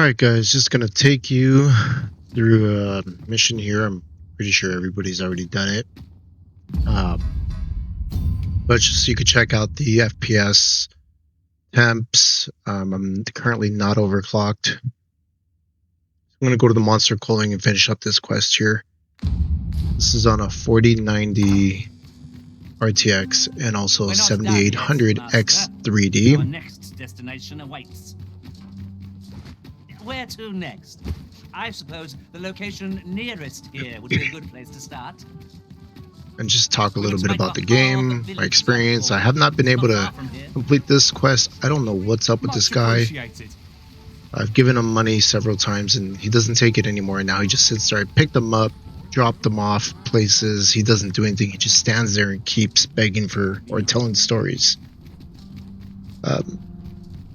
Alright guys, just gonna take you through a mission here. I'm pretty sure everybody's already done it. But just so you could check out the FPS temps. I'm currently not overclocked. I'm gonna go to the monster culling and finish up this quest here. This is on a 4090 RTX and also 7800 X3D. Our next destination awaits. Where to next? I suppose the location nearest here would be a good place to start. And just talk a little bit about the game, my experience. I have not been able to complete this quest. I don't know what's up with this guy. I've given him money several times and he doesn't take it anymore. Now he just sits there. I picked him up, dropped him off places. He doesn't do anything. He just stands there and keeps begging for or telling stories.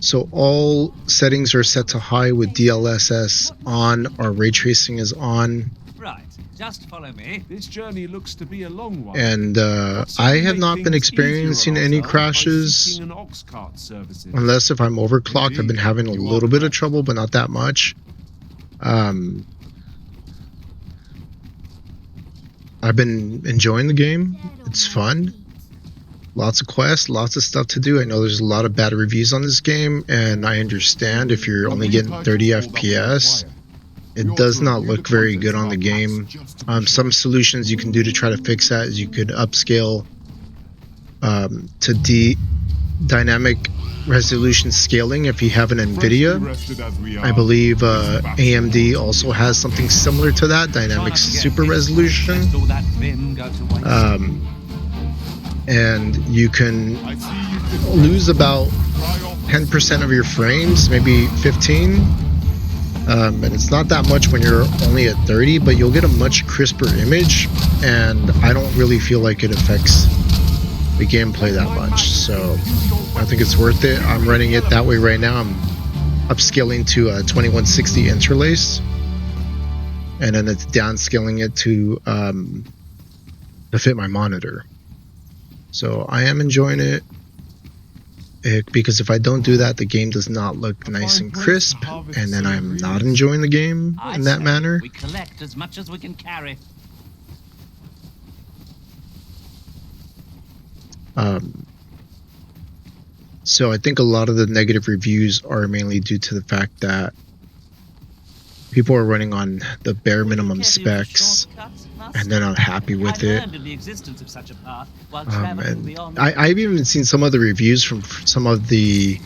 So all settings are set to high with DLSS on. Our ray tracing is on. Right, just follow me. This journey looks to be a long one. And I have not been experiencing any crashes, unless if I'm overclocked. I've been having a little bit of trouble, but not that much. I've been enjoying the game. It's fun. Lots of quests, lots of stuff to do. I know there's a lot of bad reviews on this game, and I understand if you're only getting 30 FPS. It does not look very good on the game. Some solutions you can do to try to fix that is you could upscale to dynamic resolution scaling if you have an NVIDIA. I believe AMD also has something similar to that, dynamic super resolution. And you can lose about 10% of your frames, maybe 15. And it's not that much when you're only at 30, but you'll get a much crisper image, and I don't really feel like it affects the gameplay that much, so I think it's worth it. I'm running it that way right now. I'm upscaling to a 2160 interlace, and then it's downscaling it to fit my monitor. So I am enjoying it, because if I don't do that, the game does not look nice and crisp, and then I'm not enjoying the game in that manner. We collect as much as we can carry. So I think a lot of the negative reviews are mainly due to the fact that people are running on the bare minimum specs, and they're not happy with it. And I've even seen some of the reviews from some of the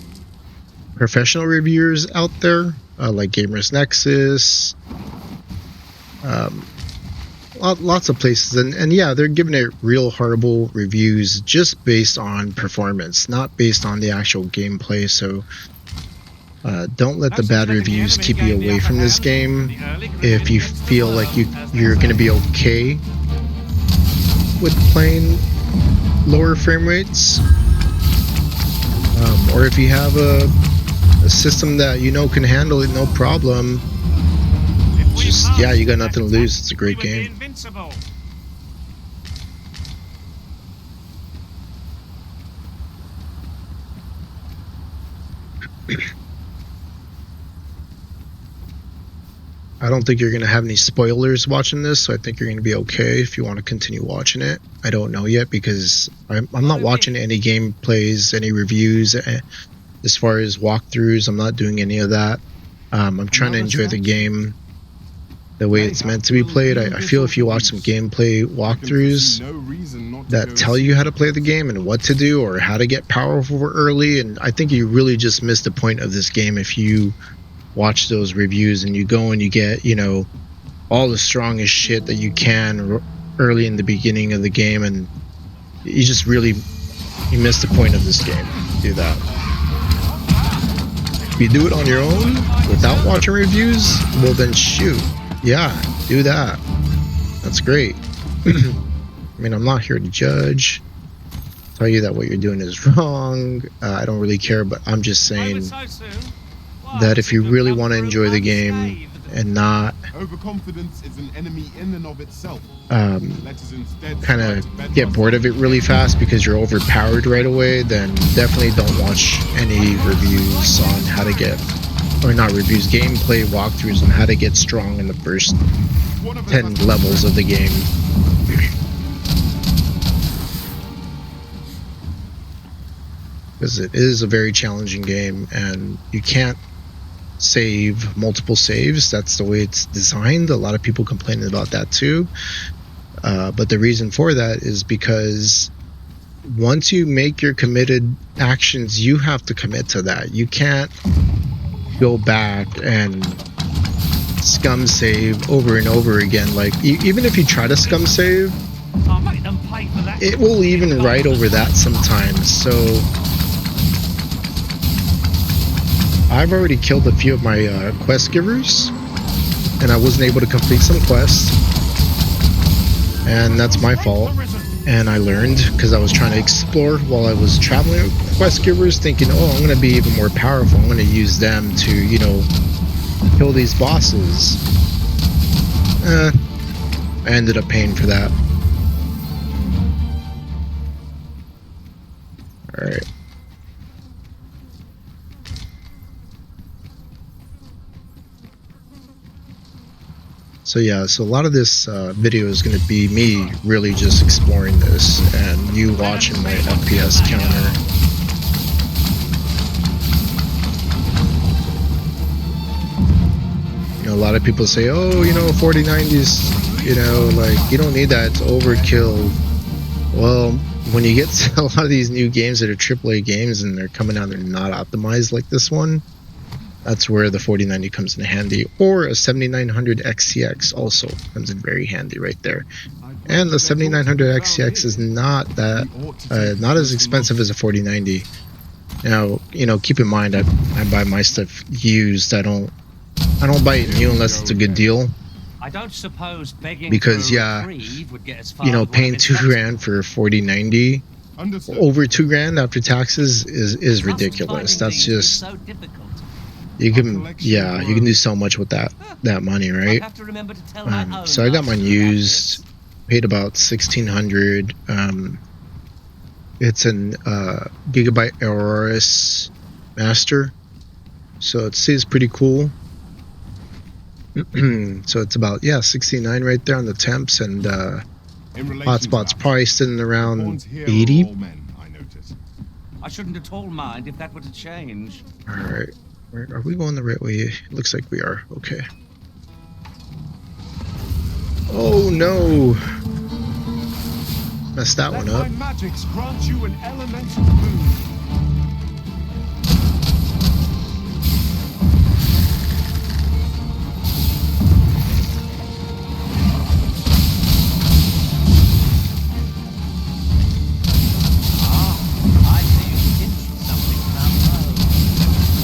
professional reviewers out there, like Gamers Nexus, lots of places, and yeah, they're giving it real horrible reviews just based on performance, not based on the actual gameplay. So don't let the bad reviews keep you away from this game. If you feel like you're going to be okay with playing lower frame rates, or if you have a system that you know can handle it no problem, just, yeah, you got nothing to lose. It's a great game. I don't think you're going to have any spoilers watching this, so I think you're going to be okay if you want to continue watching it. I don't know yet, because I'm not watching any gameplays, any reviews. As far as walkthroughs, I'm not doing any of that. I'm trying to enjoy the game the way it's meant to be played. I feel if you watch some gameplay walkthroughs that tell you how to play the game and what to do or how to get powerful early, and I think you really just missed the point of this game if you watch those reviews and you go and you get, you know, all the strongest shit that you can early in the beginning of the game, and you just really miss the point of this game. Do that. If you do it on your own without watching reviews, well then shoot, yeah, do that. That's great. I mean, I'm not here to judge, tell you that what you're doing is wrong. I don't really care, but I'm just saying that if you really want to enjoy the game and not overconfidence is an enemy in and of itself, kind of get bored of it really fast because you're overpowered right away, then definitely don't watch any reviews on how to get or not reviews, gameplay walkthroughs on how to get strong in the first 10 levels of the game. Because it is a very challenging game, and you can't save multiple saves. That's the way it's designed. A lot of people complain about that too. But the reason for that is because once you make your committed actions, you have to commit to that. You can't go back and scum save over and over again. Like, even if you try to scum save, I'll make them pay for that. it will even write over that sometimes. So I've already killed a few of my quest givers, and I wasn't able to complete some quests, and that's my fault. And I learned because I was trying to explore while I was traveling with quest givers, thinking, oh, I'm going to be even more powerful. I'm going to use them to, you know, kill these bosses. I ended up paying for that. Alright. So yeah, so a lot of this video is going to be me really just exploring this and you watching my FPS counter. You know, a lot of people say, oh, you know, 4090s, you know, like, you don't need that, it's overkill. Well, when you get to a lot of these new games that are AAA games and they're coming out, they're not optimized like this one, that's where the 4090 comes in handy, or a 7900 XCX also comes in very handy right there. And the 7900 XCX is not that not as expensive as a 4090. Now, you know, keep in mind I buy my stuff used. I don't buy it new unless it's a good deal. I don't suppose begging because for a yeah, reprieve would get as far you know, as one paying of its $2,000 for a 4090, Understood. over $2,000 after taxes is ridiculous. That's just, so difficult. you can, yeah, you can do so much with that money, I right? have to remember to tell my own So I got mine master about used, this. paid about $1,600. It's an Gigabyte Aorus Master, so it stays pretty cool. So it's about, yeah, 69 right there on the temps, and hotspot's probably sitting around 80. I shouldn't at all mind if that were to change. All right, are we going the right way? It looks like we are. Okay. Oh no, messed that one up. My magics grant you an elemental boon. I see you pinched something down low.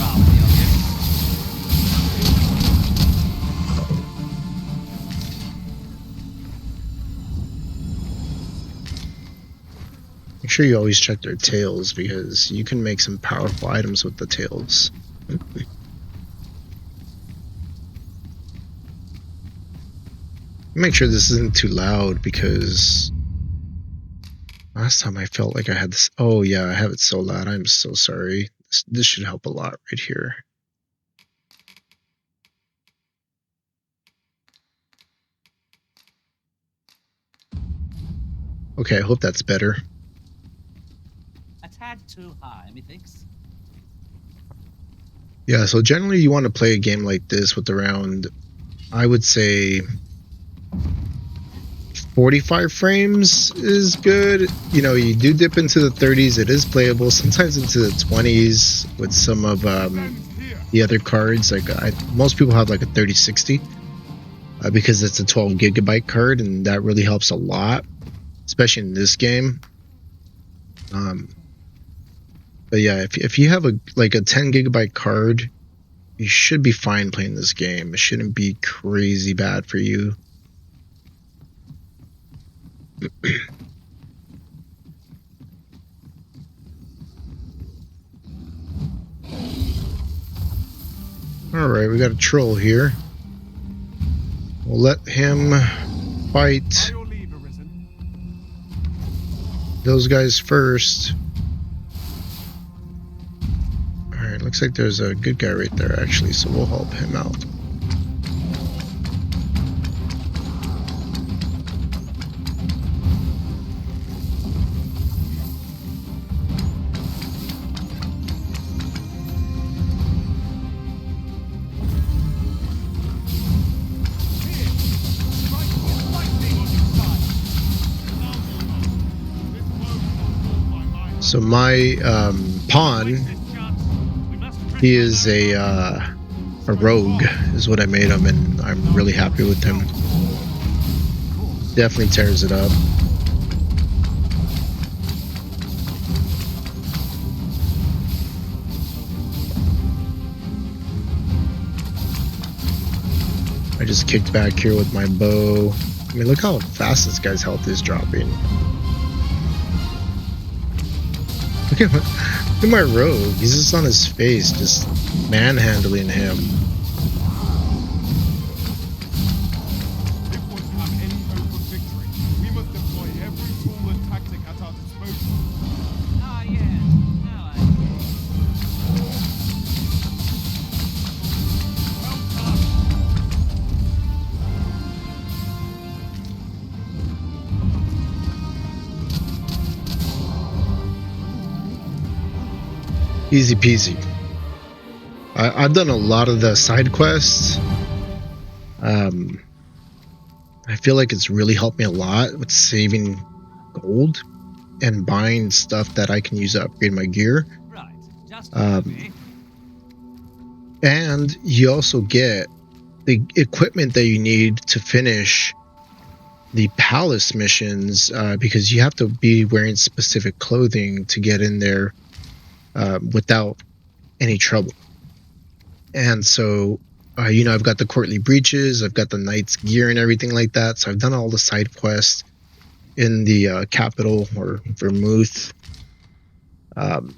Rather the Make sure you always check their tails, because you can make some powerful items with the tails. Make sure this isn't too loud, because last time I felt like I had this. Oh yeah, I have it so loud. I'm so sorry. This should help a lot right here. Okay, I hope that's better. A tad too high, methinks. Yeah, so generally you want to play a game like this with around, I would say, 45 frames is good. You know, you do dip into the 30s, it is playable, sometimes into the 20s with some of the other cards. Like most people have like a 3060 because it's a 12 gigabyte card, and that really helps a lot, especially in this game. But yeah, if you have a 10 gigabyte card, you should be fine playing this game. It shouldn't be crazy bad for you. Alright, we got a troll here. We'll let him fight those guys first. Alright, Looks like there's a good guy right there, actually, so we'll help him out. So my pawn, he is a rogue, is what I made him, and I'm really happy with him. Definitely tears it up. I just kicked back here with my bow. I mean, look how fast this guy's health is dropping. Look at my rogue. He's just on his face, just manhandling him. If one have any hope of victory, we must deploy every tool and tactic at our disposal. Ah, yes. Now I Easy peasy. I've done a lot of the side quests. I feel like it's really helped me a lot with saving gold and buying stuff that I can use to upgrade my gear. Right. Just follow me. And you also get the equipment that you need to finish the palace missions, because you have to be wearing specific clothing to get in there without any trouble. And so, you know, I've got the courtly breeches, I've got the knight's gear and everything like that. So I've done all the side quests in the capital, or Vermouth. And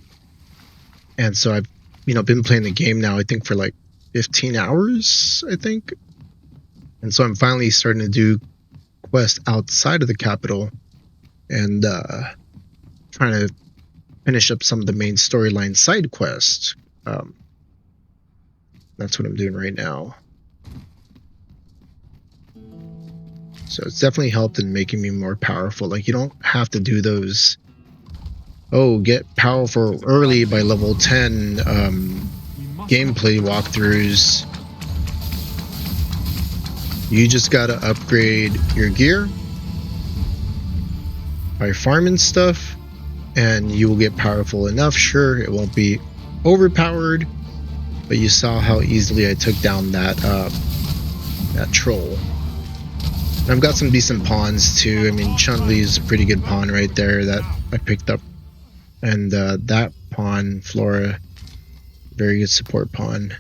so I've, you know, been playing the game now, I think for like 15 hours, I think. And so I'm finally starting to do quests outside of the capital and trying to finish up some of the main storyline side quests. That's what I'm doing right now. So it's definitely helped in making me more powerful. Like, you don't have to do those, oh, get powerful early by level 10 gameplay walkthroughs. You just gotta upgrade your gear by farming stuff, and you will get powerful enough. Sure, it won't be overpowered, but you saw how easily I took down that that troll. And I've got some decent pawns too. I mean, Chun-Li is a pretty good pawn right there that I picked up, and that pawn, Flora, very good support pawn.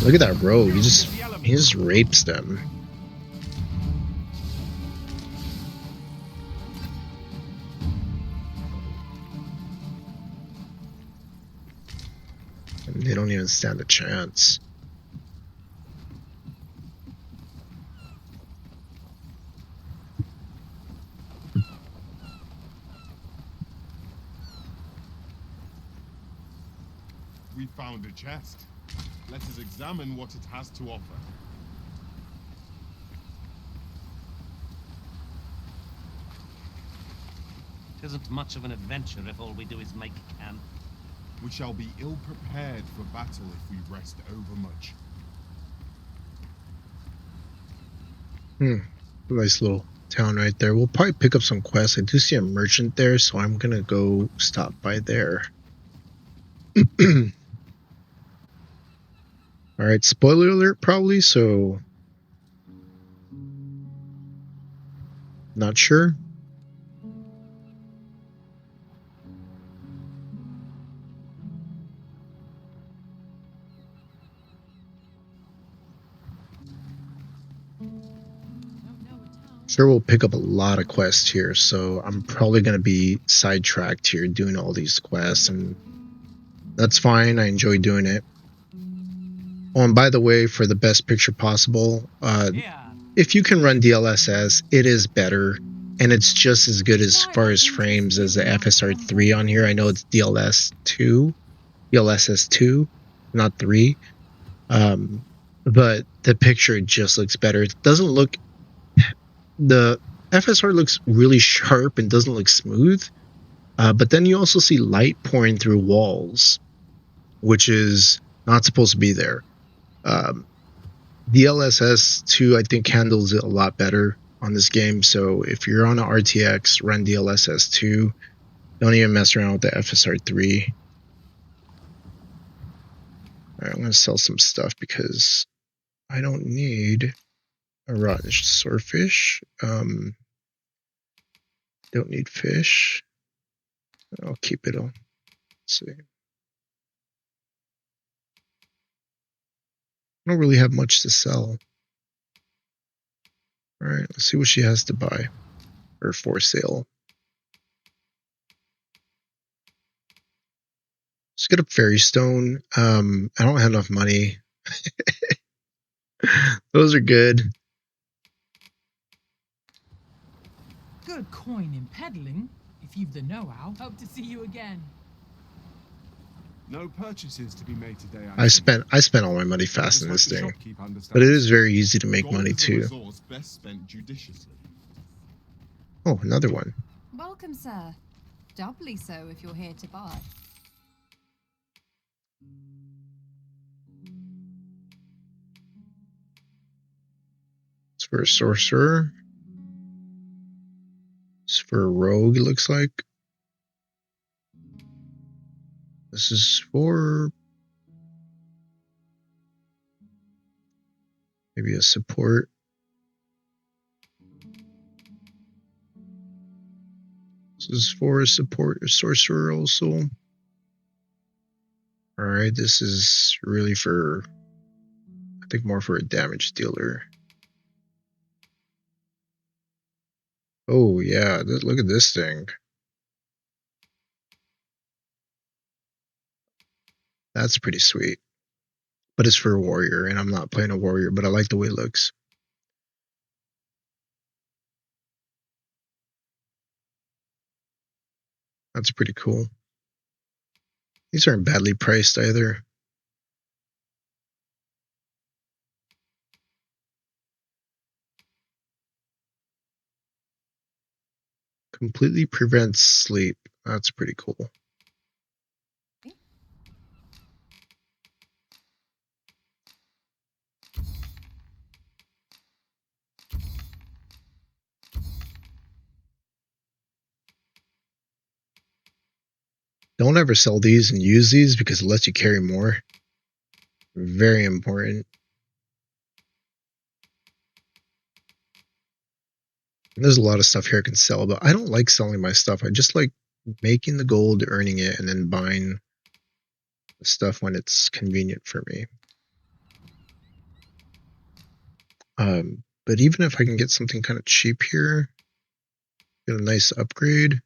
Look at that rogue. He just rapes them. And they don't even stand a chance. We found a chest. Let us examine what it has to offer. Tisn't much of an adventure if all we do is make camp. We shall be ill prepared for battle if we rest overmuch. Nice little town right there. We'll probably pick up some quests. I do see a merchant there, so I'm gonna go stop by there. Alright, spoiler alert probably, so not sure. Sure, we'll pick up a lot of quests here, so I'm probably going to be sidetracked here doing all these quests, and that's fine. I enjoy doing it. Oh, and by the way, for the best picture possible, Here. if you can run DLSS, it is better, and it's just as good as far as frames as the FSR3 on here. I know it's DLSS2, not 3, but the picture just looks better. It doesn't look, the FSR looks really sharp and doesn't look smooth, but then you also see light pouring through walls, which is not supposed to be there. DLSS2, I think, handles it a lot better on this game. So if you're on an RTX, run DLSS2. Don't even mess around with the FSR3. All right, I'm going to sell some stuff because I don't need a rotten swordfish. Don't need fish. I'll keep it on. Let's see. I don't really have much to sell. All right, let's see what she has to buy or for sale. Let's get a fairy stone. I don't have enough money. Those are good. Good coin in peddling, if you've the know-how. Hope to see you again. No purchases to be made today. I spent all my money fast in this thing, but it is very easy to make money too. Best spent judiciously. Oh, another one. Welcome, sir. Doubly so if you're here to buy. It's for a sorcerer. It's for a rogue, it looks like. This is for maybe a support. This is for a support, a sorcerer also. Alright, this is really for, I think more for a damage dealer. Oh yeah, look at this thing. That's pretty sweet. But it's for a warrior, and I'm not playing a warrior, but I like the way it looks. That's pretty cool. These aren't badly priced either. Completely prevents sleep. That's pretty cool. Don't ever sell these and use these because it lets you carry more. Very important. And there's a lot of stuff here I can sell, but I don't like selling my stuff. I just like making the gold, earning it, and then buying the stuff when it's convenient for me. But even if I can get something kind of cheap here, get a nice upgrade.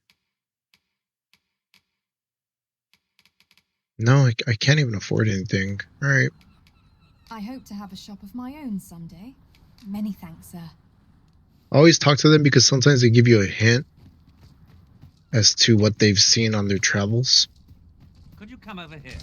No, I can't even afford anything. All right. I hope to have a shop of my own someday. Many thanks, sir. Always talk to them because sometimes they give you a hint as to what they've seen on their travels. Could you come over here?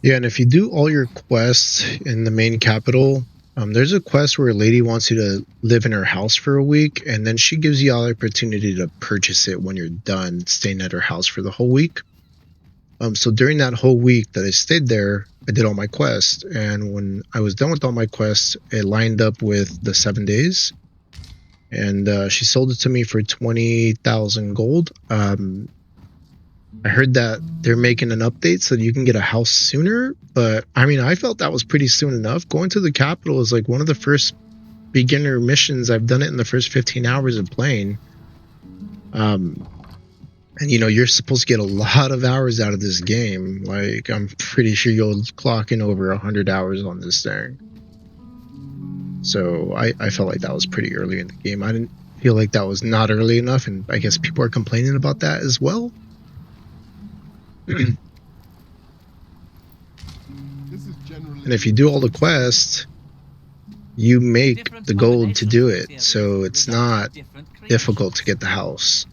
Yeah, and if you do all your quests in the main capital, there's a quest where a lady wants you to live in her house for a week, and then she gives you all the opportunity to purchase it when you're done staying at her house for the whole week. So during that whole week that I stayed there, I did all my quests, and when I was done with all my quests, it lined up with the 7 days, and she sold it to me for 20,000 gold. I heard that they're making an update so that you can get a house sooner, but I mean, I felt that was pretty soon enough. Going to the capital is like one of the first beginner missions. I've done it in the first 15 hours of playing. And you know, you're supposed to get a lot of hours out of this game. Like, I'm pretty sure you'll clock in over 100 hours on this thing. So I felt like that was pretty early in the game. I didn't feel like that was not early enough, and I guess people are complaining about that as well. This is generally. And if you do all the quests, you make Different the gold to do combinations of it, so it's results in not different creations. difficult to get the house.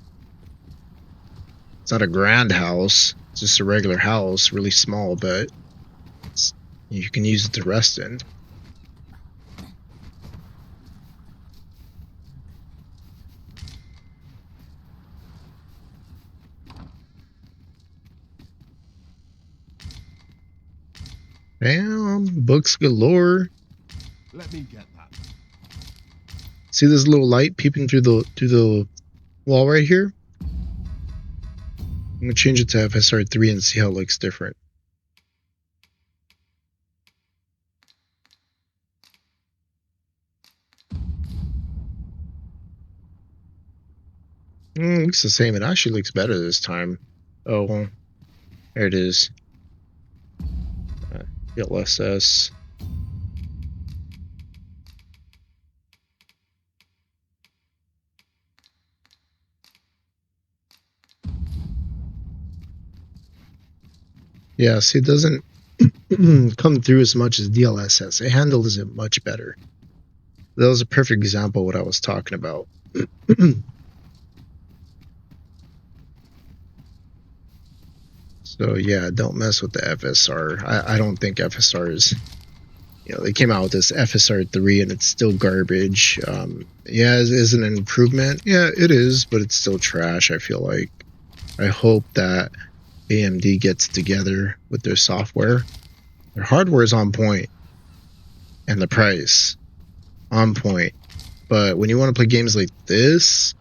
It's not a grand house, it's just a regular house, really small, but you can use it to rest in. Damn, books galore. Let me get that. See this little light peeping through the wall right here? I'm gonna change it to FSR 3 and see how it looks different. It looks the same. It actually looks better this time. Oh, well, there it is. DLSS. Yeah, see, it doesn't come through as much as DLSS. It handles it much better. That was a perfect example of what I was talking about. So yeah, don't mess with the FSR. I don't think FSR is, you know, they came out with this FSR 3 and it's still garbage. Yeah, is it an improvement? Yeah, it is, but it's still trash, I feel like. I hope that AMD gets together with their software. Their hardware is on point, and the price on point. But when you want to play games like this,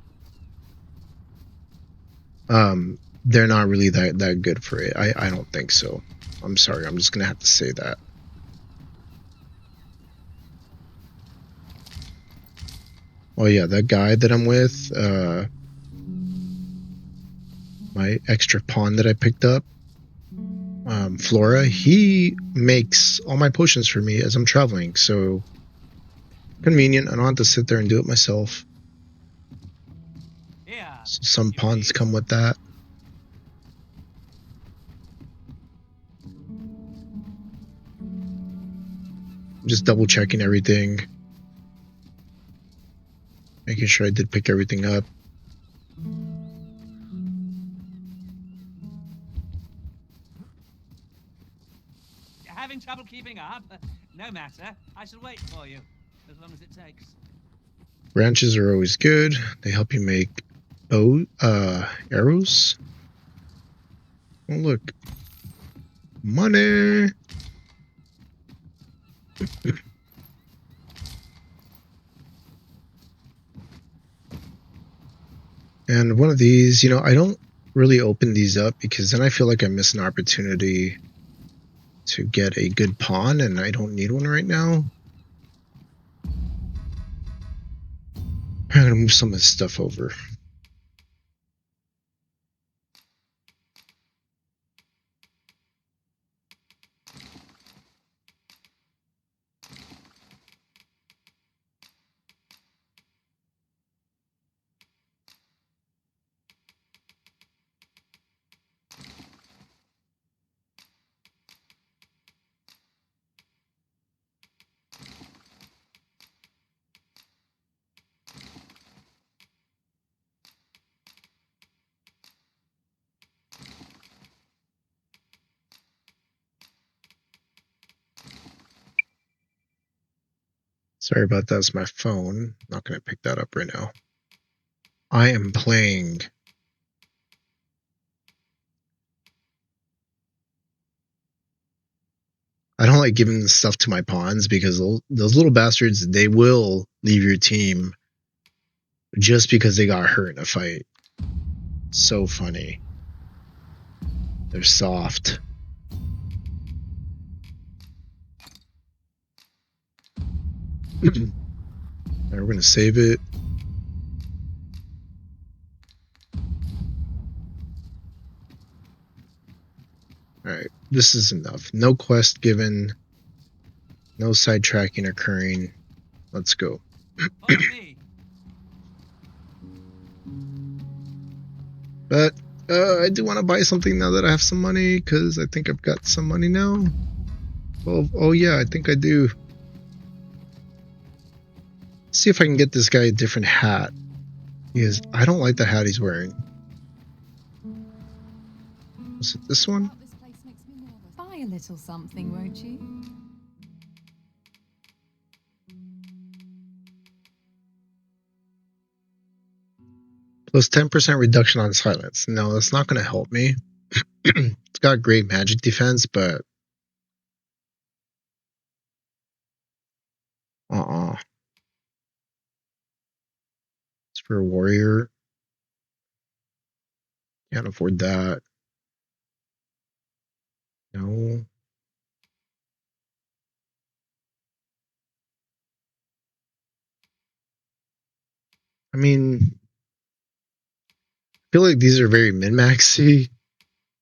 they're not really that good for it. I don't think so. I'm sorry, I'm just gonna have to say that. Oh yeah, that guy that I'm with, my extra pawn that I picked up, Flora, he makes all my potions for me as I'm traveling, so convenient. I don't have to sit there and do it myself. Yeah. So some pawns come with that. Just double checking everything, making sure I did pick everything up. You're having trouble keeping up? No matter. I shall wait for you, as long as it takes. Branches are always good. They help you make arrows. Oh look, money. And one of these, you know, I don't really open these up because then I feel like I miss an opportunity to get a good pawn, and I don't need one right now. I'm gonna move some of this stuff over. Sorry about that, it's my phone. Not gonna pick that up right now. I am playing. I don't like giving this stuff to my pawns because those little bastards, they will leave your team just because they got hurt in a fight. So funny. They're soft. Alright, we're gonna save it. this is enough. No quest given. No sidetracking occurring. Let's go. Follow me. But I do want to buy something now that I have some money, because I think I've got some money now. Oh yeah, I think I do. See if I can get this guy a different hat, because I don't like the hat he's wearing. Was it this one? This place makes me nervous. Buy a little something, won't you? Plus 10% reduction on silence. No, that's not going to help me. It's got great magic defense, but it's for a warrior. Can't afford that. No. I mean, I feel like these are very min-maxy,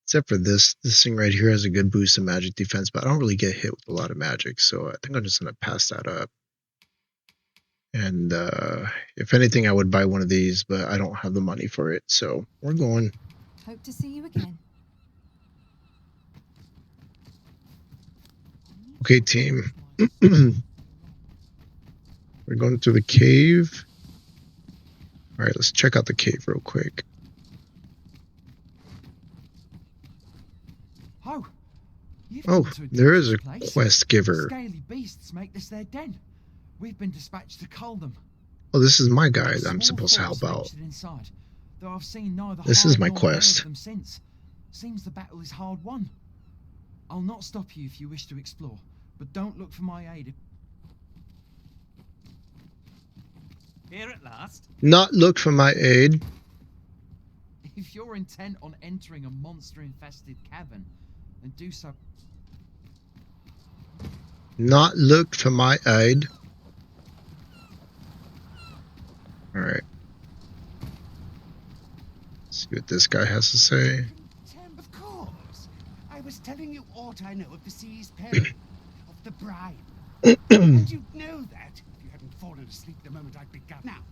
except for this. This thing right here has a good boost in magic defense, but I don't really get hit with a lot of magic, so I think I'm just going to pass that up. And if anything, I would buy one of these, but I don't have the money for it, so we're going. Hope to see you again. Okay, team. We're going through the cave. All right, let's check out the cave real quick. Oh, there is a quest giver. Scaly beasts make this their den. We've been dispatched to cull them. Oh, this is my guy that I'm supposed to help out. Inside, though I've seen neither This is hide my nor quest. heard of them since. Seems the battle is hard won. I'll not stop you if you wish to explore, but don't look for my aid. Here at last. Not look for my aid. If you're intent on entering a monster-infested cavern, then do so. Not look for my aid. Alright. See what this guy has to say. Of course. I was telling you aught I know of the sea's peril, of the brine. And you'd know that if you hadn't fallen asleep the moment I'd begun. Now,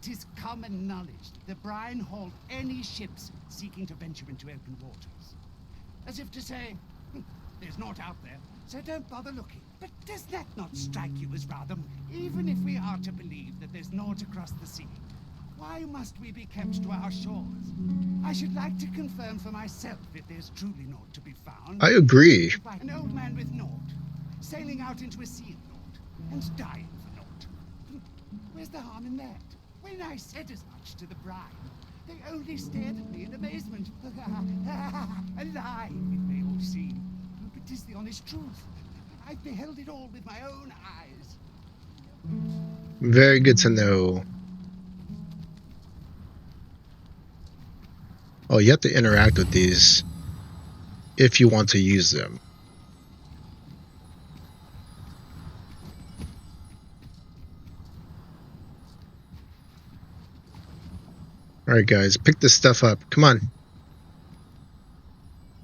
'tis common knowledge the brine hauled any ships seeking to venture into open waters. As if to say, there's naught out there, so don't bother looking. But does that not strike you as rather, even if we are to believe that there's naught across the sea, why must we be kept to our shores? I should like to confirm for myself if there's truly naught to be found. I agree. By an old man with naught, sailing out into a sea of naught, and dying for naught. Where's the harm in that? When I said as much to the bride, they only stared at me in amazement. A lie, it may all seem, but 'tis the honest truth. I've beheld it all with my own eyes. Very good to know. Oh, you have to interact with these if you want to use them. Alright guys, pick this stuff up. Come on.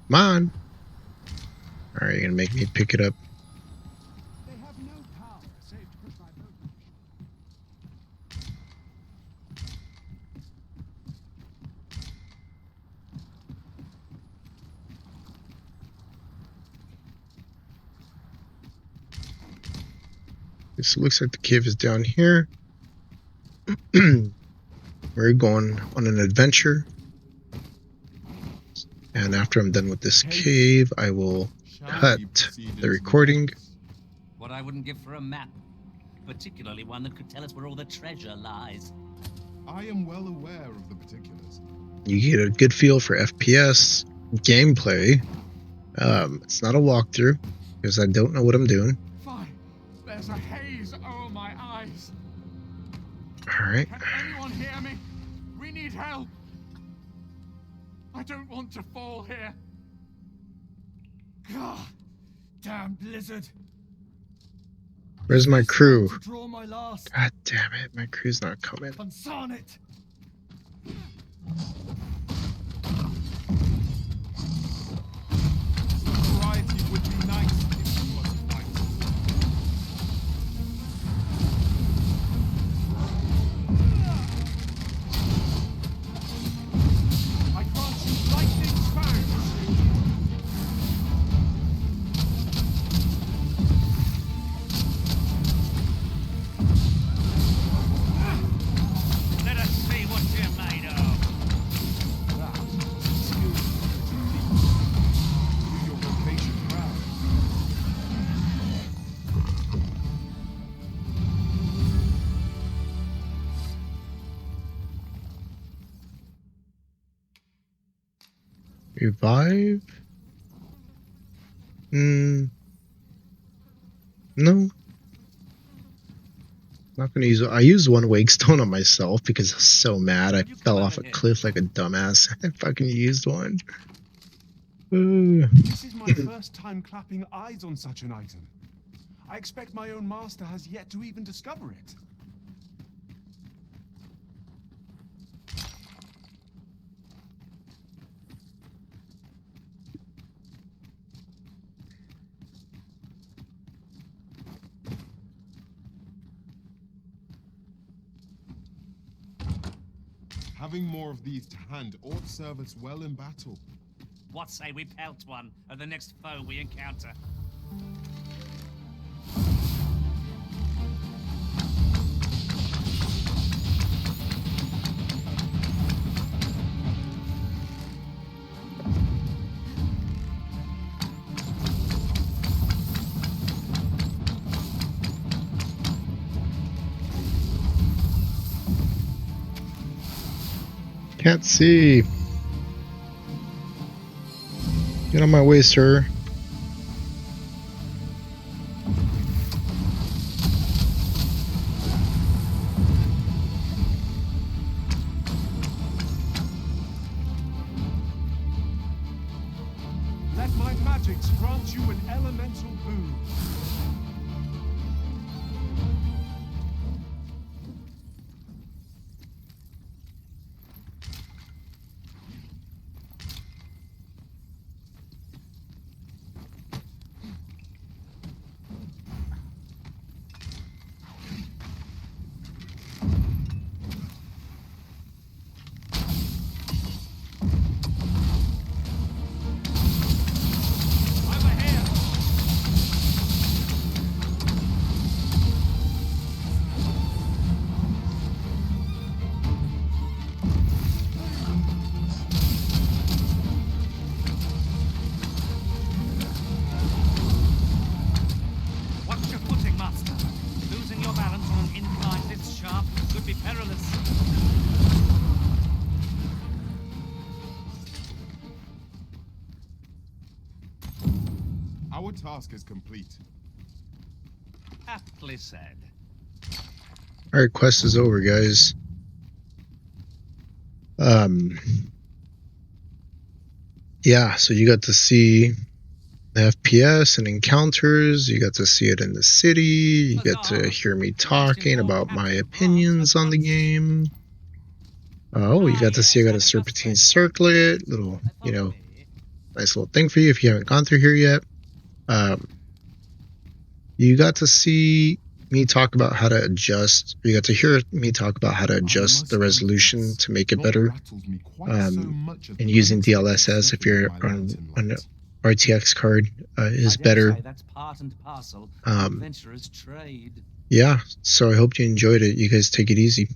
Come on. Alright, you're gonna make me pick it up. They have no power save to push my boat. This looks like the cave is down here. We're going on an adventure. And after I'm done with this cave, I will cut the recording. What I wouldn't give for a map, particularly one that could tell us where all the treasure lies. I am well aware of the particulars. You get a good feel for FPS gameplay. It's not a walkthrough because I don't know what I'm doing. Fine. There's a haze over my eyes. Alright. Can anyone hear me? We need help. I don't want to fall here. God, damn blizzard. Where's my crew? To draw my last. God damn it, my crew's not coming. Concern it. Right Revive? No. Not gonna use. I used one wake stone on myself because I was so mad. I fell off a cliff like a dumbass. I fucking used one. This is my first time clapping eyes on such an item. I expect my own master has yet to even discover it. Having more of these to hand ought serve us well in battle. What say we pelt one of the next foe we encounter? Can't see. Get on my way, sir. Let my magics grant you an elemental boon. Watch your footing, master. Losing your balance on an incline this sharp could be perilous. Our task is complete. Aptly said. Alright, quest is over, guys. Yeah, so you got to see the FPS and encounters. You got to see it in the city. You got to hear me talking about my opinions on the game. Oh, you got to see I got a serpentine circlet. Little, you know, nice little thing for you if you haven't gone through here yet. You got to see me talk about how to adjust. You got to hear me talk about how to adjust the resolution to make it better. And using DLSS if you're on an RTX card is better. That's part and parcel of adventurer's trade. Yeah, so I hope you enjoyed it. You guys take it easy.